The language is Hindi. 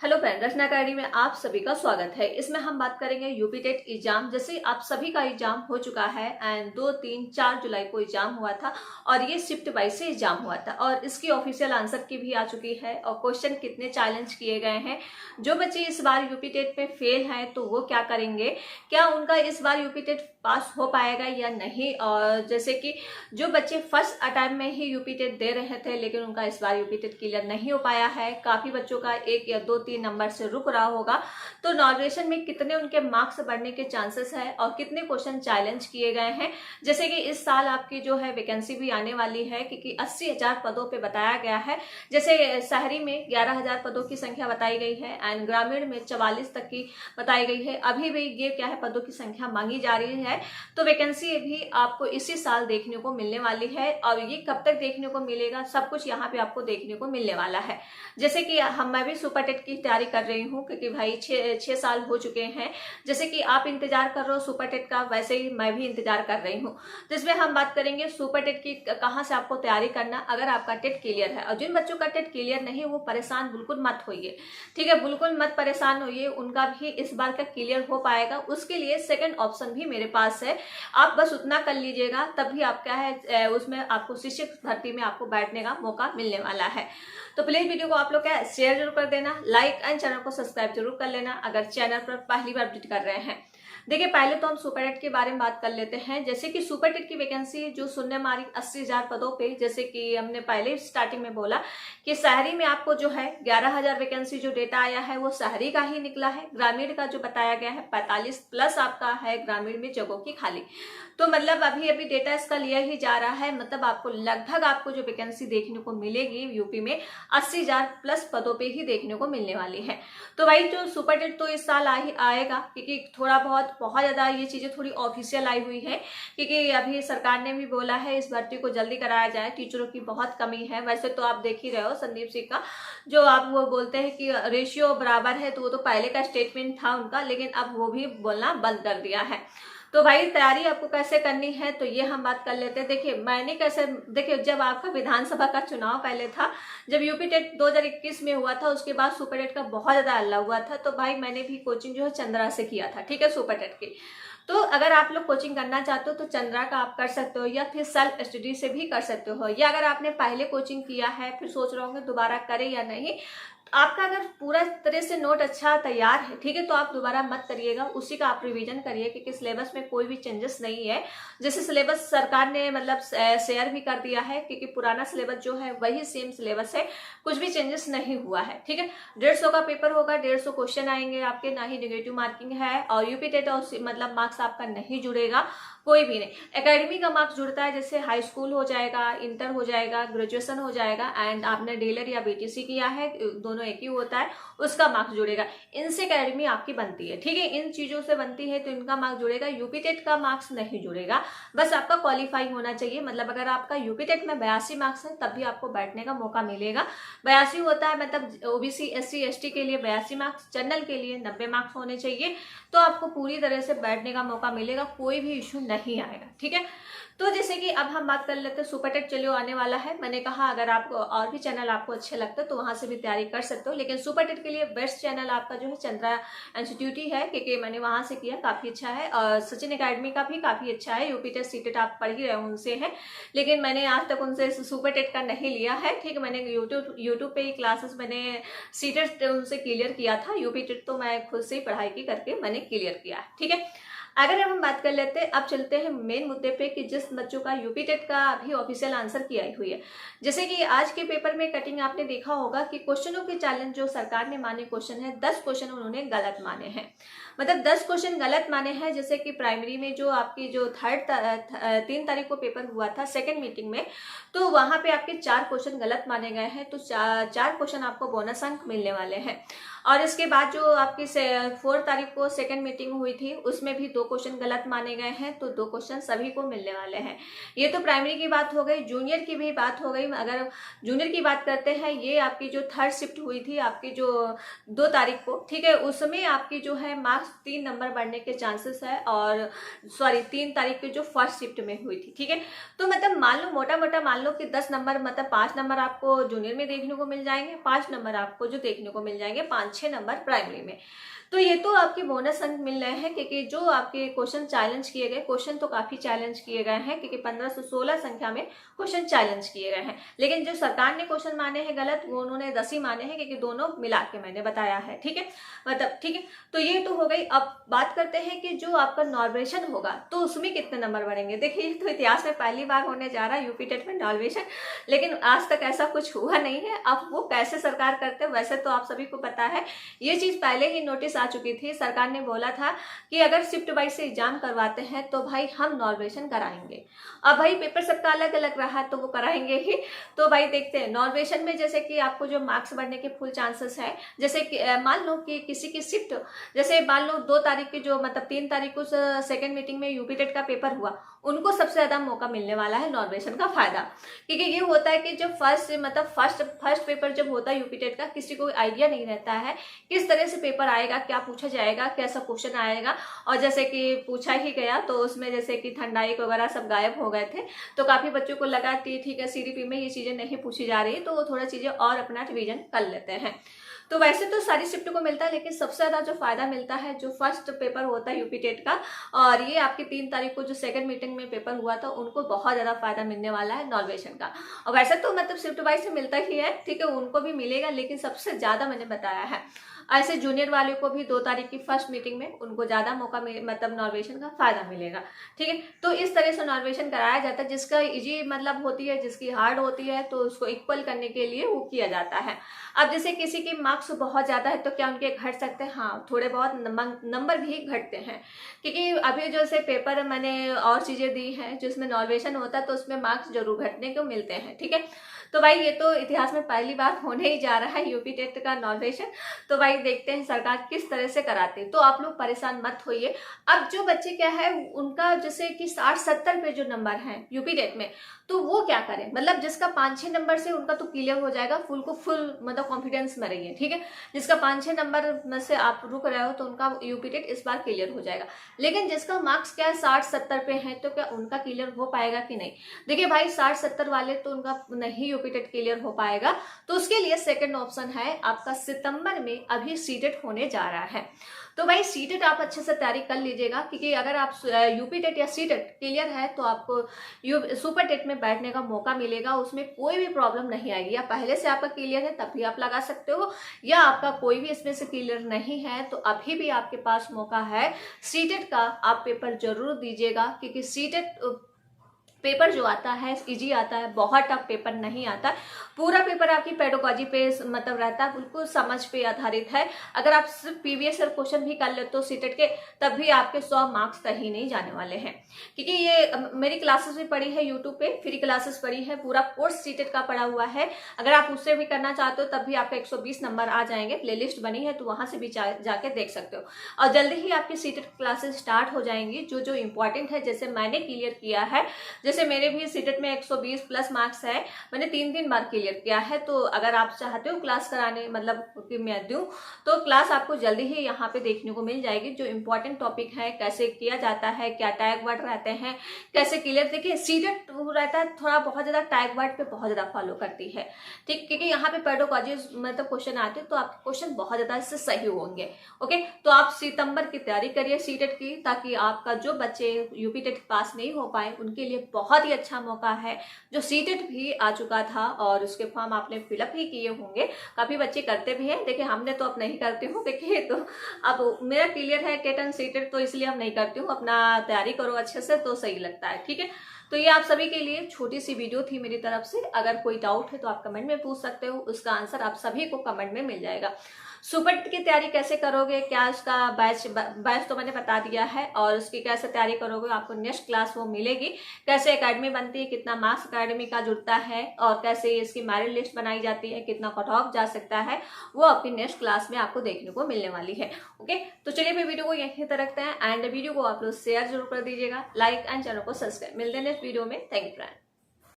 हेलो फ्रेंड, रचना अकेडमी में आप सभी का स्वागत है। इसमें हम बात करेंगे यूपी टेट एग्जाम। जैसे आप सभी का एग्जाम हो चुका है एंड 2, 3, 4 जुलाई को एग्जाम हुआ था और ये शिफ्ट वाइज से एग्जाम हुआ था और इसकी ऑफिशियल आंसर की भी आ चुकी है और क्वेश्चन कितने चैलेंज किए गए हैं। जो बच्चे इस बार यूपी टेट में फेल हैं तो वो क्या करेंगे, क्या उनका इस बार यूपी टेट पास हो पाएगा या नहीं। और जैसे कि जो बच्चे फर्स्ट अटेम्प्ट में ही यूपी टेट दे रहे थे लेकिन उनका इस बार यूपी टेट क्लियर नहीं हो पाया है, काफी बच्चों का 1 या 2, 3 नंबर से रुक रहा होगा, तो इनॉग्रेशन में कितने उनके मार्क्स बढ़ने के चांसेस है और कितने क्वेश्चन चैलेंज किए गए हैं। जैसे कि इस साल आपकी जो है वैकेंसी भी आने वाली है क्योंकि 80,000 पदों पे बताया गया है। जैसे शहरी में 11,000 पदों की संख्या बताई गई है एंड ग्रामीण में 44 तक की बताई गई है। अभी भी ये क्या है, पदों की संख्या मांगी जा रही है, तो वैकेंसी भी आपको इसी साल देखने को मिलने वाली है। और ये कब तक देखने को मिलेगा, सब कुछ यहाँ पे आपको देखने को मिलने वाला है। जैसे कि मैं भी सुपर टेट की तैयारी कर रही हूँ क्योंकि भाई 6 साल हो चुके हैं। जैसे कि आप इंतजार कर रहे हो सुपर टेट का, वैसे ही मैं भी इंतजार कर रही हूँ। जिसमें हम बात करेंगे सुपर टेट की कहाँ से आपको तैयारी करना अगर आपका टेट क्लियर है। और जिन बच्चों का टेट क्लियर नहीं वो परेशान बिल्कुल मत होइए, ठीक है, बिल्कुल मत परेशान होइए, उनका भी इस बार का क्लियर हो पाएगा। उसके लिए सेकंड ऑप्शन भी मेरे पास है, आप बस उतना कर लीजिएगा तभी आप क्या है उसमें आपको शिक्षक भर्ती में आपको बैठने का मौका मिलने वाला है। तो प्लीज वीडियो को आप लोग क्या शेयर जरूर कर देना, लाइक एंड चैनल को सब्सक्राइब जरूर कर लेना अगर चैनल पर पहली बार विजिट कर रहे हैं। देखिए, पहले तो हम सुपर टेट के बारे में बात कर लेते हैं। जैसे कि सुपर टेट की वैकेंसी जो सुनने मारी 80,000 पदों पे, जैसे कि हमने पहले स्टार्टिंग में बोला कि शहरी में आपको जो है 11,000 वैकेंसी जो डेटा आया है वो शहरी का ही निकला है। ग्रामीण का जो बताया गया है 45 प्लस आपका है ग्रामीण में जगहों की खाली। तो मतलब अभी अभी डेटा इसका लिया ही जा रहा है, मतलब आपको लगभग आपको जो वैकेंसी देखने को मिलेगी यूपी में 80,000 प्लस पदों पे ही देखने को मिलने वाली है। तो भाई जो सुपर टेट तो इस साल आएगा क्योंकि थोड़ा बहुत ज्यादा ये चीजें थोड़ी ऑफिशियल आई हुई है क्योंकि अभी सरकार ने भी बोला है इस भर्ती को जल्दी कराया जाए, टीचरों की बहुत कमी है। वैसे तो आप देख ही रहे हो संदीप सिंह का जो आप वो बोलते हैं कि रेशियो बराबर है, तो वो तो पहले का स्टेटमेंट था उनका, लेकिन अब वो भी बोलना बंद कर दिया है। तो भाई तैयारी आपको कैसे करनी है तो ये हम बात कर लेते हैं। देखिए मैंने कैसे, देखिए जब आपका विधानसभा का चुनाव पहले था, जब यूपी टेट 2021 में हुआ था, उसके बाद सुपर टेट का बहुत ज्यादा हल्ला हुआ था, तो भाई मैंने भी कोचिंग जो है चंद्रा से किया था, ठीक है, सुपर टेट की। तो अगर आप लोग कोचिंग करना चाहते हो तो चंद्रा का आप कर सकते हो या फिर सेल्फ स्टडी से भी कर सकते हो, या अगर आपने पहले कोचिंग किया है फिर सोच रहे होंगे दोबारा करें या नहीं, आपका अगर पूरा तरह से नोट अच्छा तैयार है, ठीक है, तो आप दोबारा मत करिएगा, उसी का आप रिवीजन करिए क्योंकि सिलेबस में कोई भी चेंजेस नहीं है। जैसे सिलेबस सरकार ने मतलब शेयर भी कर दिया है क्योंकि पुराना सिलेबस जो है वही सेम सिलेबस है, कुछ भी चेंजेस नहीं हुआ है, ठीक है। 150 का पेपर होगा, 150 क्वेश्चन आएंगे आपके, ना ही नेगेटिव मार्किंग है और यूपी टेट मतलब मार्क्स आपका नहीं जुड़ेगा, कोई भी नहीं। एकेडमी का मार्क्स जुड़ता है, जैसे हाई स्कूल हो जाएगा, इंटर हो जाएगा, ग्रेजुएशन हो जाएगा एंड आपने डीलर या बीटीसी किया है, दोनों एक ही होता है, उसका मार्क्स जुड़ेगा। इनसे एकेडमी आपकी बनती है, ठीक है, इन चीजों से बनती है तो इनका मार्क्स जुड़ेगा। यूपी टेट का मार्क्स नहीं जुड़ेगा, बस आपका क्वालिफाई होना चाहिए। मतलब अगर आपका यूपी टेट में 82 मार्क्स है तब भी आपको बैठने का मौका मिलेगा। 82 होता है, मतलब ओबीसी SC ST के लिए 82 मार्क्स, जनरल के लिए 90 मार्क्स होने चाहिए, तो आपको पूरी तरह से बैठने का मौका मिलेगा, कोई भी इश्यू नहीं आएगा, ठीक है। तो जैसे कि अब हम बात कर लेते हैं सुपर टेट चलिए आने वाला है। मैंने कहा अगर आपको और भी चैनल आपको अच्छे लगते हैं तो वहां से भी तैयारी कर सकते हो, लेकिन सुपर टेट के लिए बेस्ट चैनल आपका जो है चंद्रा इंस्टीट्यूट ही है क्योंकि मैंने वहां से किया, काफी अच्छा है। और सचिन एकेडमी का भी काफी अच्छा है, यूपी टेट सी टेट आप पढ़ ही रहे उनसे है, लेकिन मैंने आज तक उनसे सुपर टेट का नहीं लिया है, ठीक है। मैंने यूट्यूब पे ही क्लासेस मैंने सी टेट उनसे क्लियर किया था, यूपी टेट तो मैं खुद से ही पढ़ाई की करके मैंने क्लियर किया है, ठीक है। अगर हम बात कर लेते हैं, अब चलते हैं मेन मुद्दे पे कि जिस बच्चों का यूपी टेट का अभी ऑफिशियल आंसर की आई हुई है। जैसे कि आज के पेपर में कटिंग आपने देखा होगा कि क्वेश्चनों के चैलेंज जो सरकार ने माने क्वेश्चन है, 10 क्वेश्चन उन्होंने गलत माने हैं, मतलब 10 क्वेश्चन गलत माने हैं। जैसे कि प्राइमरी में जो आपकी जो 3 तारीख को पेपर हुआ था सेकेंड मीटिंग में, तो वहां पे आपके 4 क्वेश्चन गलत माने गए हैं, तो 4 क्वेश्चन आपको बोनस अंक मिलने वाले हैं। और इसके बाद जो आपकी 4 तारीख को सेकंड मीटिंग हुई थी उसमें भी 2 क्वेश्चन गलत माने गए हैं, तो 2 क्वेश्चन सभी को मिलने वाले हैं। ये तो प्राइमरी की बात हो गई, जूनियर की भी बात हो गई। अगर जूनियर की बात करते हैं, ये आपकी जो 3rd शिफ्ट हुई थी आपकी जो 2 तारीख को, ठीक है, उसमें आपकी जो है मार्क्स मार्क्स 3 नंबर बढ़ने के चांसेस है, और सॉरी 3 तारीख की जो फर्स्ट शिफ्ट में हुई थी, ठीक है। तो मतलब मान लो मोटा मोटा मान लो कि 10 नंबर मतलब 5 नंबर आपको जूनियर में देखने को मिल जाएंगे, 5 नंबर आपको जो देखने को मिल जाएंगे 5-6 नंबर प्राइमरी में। तो ये तो आपके बोनस अंक मिल रहे हैं, क्योंकि जो आपके क्वेश्चन चैलेंज किए गए, क्वेश्चन तो काफी चैलेंज किए गए हैं, क्योंकि 1516 संख्या में क्वेश्चन चैलेंज किए गए हैं। लेकिन जो सरकार ने क्वेश्चन माने हैं गलत, वो उन्होंने 10 ही माने हैं, क्योंकि दोनों मिला के मैंने बताया है, ठीक है। मतलब ठीक है, तो ये तो हो गई। अब बात करते हैं कि जो आपका नॉर्वेशन होगा तो उसमें कितने नंबर बढ़ेंगे। देखिए, तो इतिहास में पहली बार होने जा रहा है यूपी टेट में नॉर्वेशन, लेकिन आज तक ऐसा कुछ हुआ नहीं है। अब वो कैसे सरकार करते हैं, वैसे तो आप सभी को पता है, ये चीज पहले ही नोटिस आ चुकी थी। सरकार ने बोला था कि अगर शिफ्ट वाइज से एग्जाम करवाते हैं तो भाई हम नॉर्वेशन कराएंगे। अब भाई पेपर सबका अलग अलग रहा तो वो कराएंगे ही। तो भाई देखते हैं नॉर्वेशन में, जैसे कि आपको जो मार्क्स बढ़ने के फुल चांसेस है, जैसे कि मान लो कि किसी की शिफ्ट, जैसे मान लो 2 तारीख की जो मतलब 3 तारीख को सेकेंड मीटिंग में यूपी टेट का पेपर हुआ, उनको सबसे ज्यादा मौका मिलने वाला है नॉर्वेशन का फायदा। क्योंकि ये होता है कि जब फर्स्ट पेपर जब होता है यूपी टेट का, किसी को आइडिया नहीं रहता है किस तरह से पेपर आएगा, क्या पूछा जाएगा, कैसा क्वेश्चन आएगा। और जैसे कि पूछा ही गया तो उसमें जैसे कि ठंडाई वगैरह सब गायब हो गए थे, तो काफी बच्चों को लगा कि ठीक है सीडीपी में ये चीजें नहीं पूछी जा रही, तो वो थोड़ा चीजें और अपना रिवीजन कर लेते हैं। तो वैसे तो सारी शिफ्ट को मिलता है, लेकिन सबसे ज्यादा जो फायदा मिलता है जो फर्स्ट पेपर होता है यूपी टेट का, और ये आपकी 3 तारीख को जो सेकंड मीटिंग में पेपर हुआ था, उनको बहुत ज्यादा फायदा मिलने वाला है नॉर्वेशन का। और वैसे तो मतलब शिफ्ट वाइज से मिलता ही है, ठीक है, उनको भी मिलेगा, लेकिन सबसे ज्यादा मैंने बताया है ऐसे जूनियर वाले को भी 2 तारीख की फर्स्ट मीटिंग में उनको ज्यादा मौका मतलब नॉर्वेशन का फायदा मिलेगा, ठीक है। तो इस तरह से नॉर्वेशन कराया जाता है, जिसका इजी मतलब होती है, जिसकी हार्ड होती है, तो उसको इक्वल करने के लिए वो किया जाता है। अब जैसे किसी के मार्क्स बहुत ज्यादा है तो क्या उनके घट सकते हैं? हाँ, थोड़े बहुत नंबर भी घटते हैं, क्योंकि अभी जैसे पेपर मैंने और चीजें दी हैं जिसमें नॉर्वेशन होता है, तो उसमें मार्क्स जरूर घटने को मिलते हैं, ठीक है। तो भाई ये तो इतिहास में पहली बार होने ही जा रहा है यूपी टेट का नॉर्वेशन। तो भाई देखते हैं सरकार किस तरह से कराती है, तो आप लोग परेशान मत होइए। अब जो बच्चे क्या है उनका जैसे कि 60-70 पे जो नंबर है यूपी टेट में, तो वो क्या करें, मतलब जिसका 5-6 नंबर से उनका तो क्लियर हो जाएगा, फुल को फुल मतलब कॉन्फिडेंस में रहिए, ठीक है। जिसका 5-6 नंबर में से आप रुक रहे हो तो उनका यूपी टेट इस बार क्लियर हो जाएगा। लेकिन जिसका मार्क्स क्या है 60-70 पे है, तो क्या उनका क्लियर हो पाएगा कि नहीं? देखिए भाई 60-70 वाले तो उनका नहीं यूपी टेट क्लियर हो पाएगा, तो उसके लिए सेकंड ऑप्शन है आपका सितंबर में अभी सीटेट होने जा रहा है। तो भाई सीटेट आप अच्छे से तैयारी कर लीजिएगा, क्योंकि अगर आप यूपी टेट या सीटेट क्लियर है तो आपको सुपर टेट में बैठने का मौका मिलेगा, उसमें कोई भी प्रॉब्लम नहीं आएगी। या पहले से आपका क्लियर है तब भी आप लगा सकते हो, या आपका कोई भी इसमें से क्लियर नहीं है तो अभी भी आपके पास मौका है सीटेट का, आप पेपर जरूर दीजिएगा। क्योंकि सीटेट पेपर जो आता है इजी आता है, बहुत टफ पेपर नहीं आता। पूरा पेपर आपकी पेडोलॉजी पे मतलब रहता है, बिल्कुल समझ पे आधारित है। अगर आप सिर्फ प्रीवियस ईयर क्वेश्चन भी कर लेते हो सीटेट के, तब भी आपके 100 मार्क्स कहीं नहीं जाने वाले हैं। क्योंकि ये मेरी क्लासेस भी पढ़ी है यूट्यूब पे, फ्री क्लासेस पढ़ी है, पूरा कोर्स सीटेट का पढ़ा हुआ है। अगर आप उससे भी करना चाहते हो तब भी आपका 120 नंबर आ जाएंगे, प्लेलिस्ट बनी है तो वहां से भी जाके देख सकते हो। और जल्दी ही आपकी सीटेट क्लासेस स्टार्ट हो जाएंगी, जो जो इंपॉर्टेंट है, जैसे मैंने क्लियर किया है। जैसे मेरे भी सीटेट में 120 प्लस मार्क्स है, मैंने 3 बार क्लियर किया है। तो अगर आप चाहते हो क्लास कराने मतलब कि मैं दूं, तो क्लास आपको जल्दी ही यहाँ पे देखने को मिल जाएगी। जो इंपॉर्टेंट टॉपिक है, कैसे किया जाता है, क्या टैग वर्ड रहते हैं, कैसे क्लियर। देखिए सीटेट रहता है थोड़ा बहुत ज्यादा टैग वर्ड पे बहुत ज्यादा फॉलो करती है, ठीक, क्योंकि यहाँ पे पेडोलॉजी मतलब क्वेश्चन आते हैं तो आपके क्वेश्चन बहुत ज्यादा इससे सही होंगे। ओके, तो आप सितंबर की तैयारी करिए सीटेट की, ताकि आपका जो बच्चे यूपी टेट पास नहीं हो पाए उनके लिए बहुत ही अच्छा मौका है। जो सीटेट भी आ चुका था और उसके फॉर्म आपने फिलअप ही किए होंगे, काफी बच्चे करते भी हैं। देखिए हमने तो अब नहीं करते हूँ, देखिए तो अब मेरा क्लियर है टेट एंड सीटेट, तो इसलिए अब नहीं करती हूँ। अपना तैयारी करो अच्छे से तो सही लगता है, ठीक है। तो ये आप सभी के लिए छोटी सी वीडियो थी मेरी तरफ से। अगर कोई डाउट है तो आप कमेंट में पूछ सकते हो, उसका आंसर आप सभी को कमेंट में मिल जाएगा। सुपर टेट की तैयारी कैसे करोगे, क्या उसका बैच तो मैंने बता दिया है, और उसकी कैसे तैयारी करोगे आपको नेक्स्ट क्लास वो मिलेगी। कैसे एकेडमी बनती है, कितना मार्क्स एकेडमी का जुड़ता है, और कैसे इसकी मेरिट लिस्ट बनाई जाती है, कितना कट ऑफ जा सकता है, वो आपकी नेक्स्ट क्लास में आपको देखने को मिलने वाली है। ओके, तो चलिए फिर वीडियो को यहीं तक रखते हैं, एंड वीडियो को आप लोग शेयर जरूर कर दीजिएगा, लाइक एंड चैनल को सब्सक्राइब। मिलते हैं नेक्स्ट वीडियो में। Thank you friend.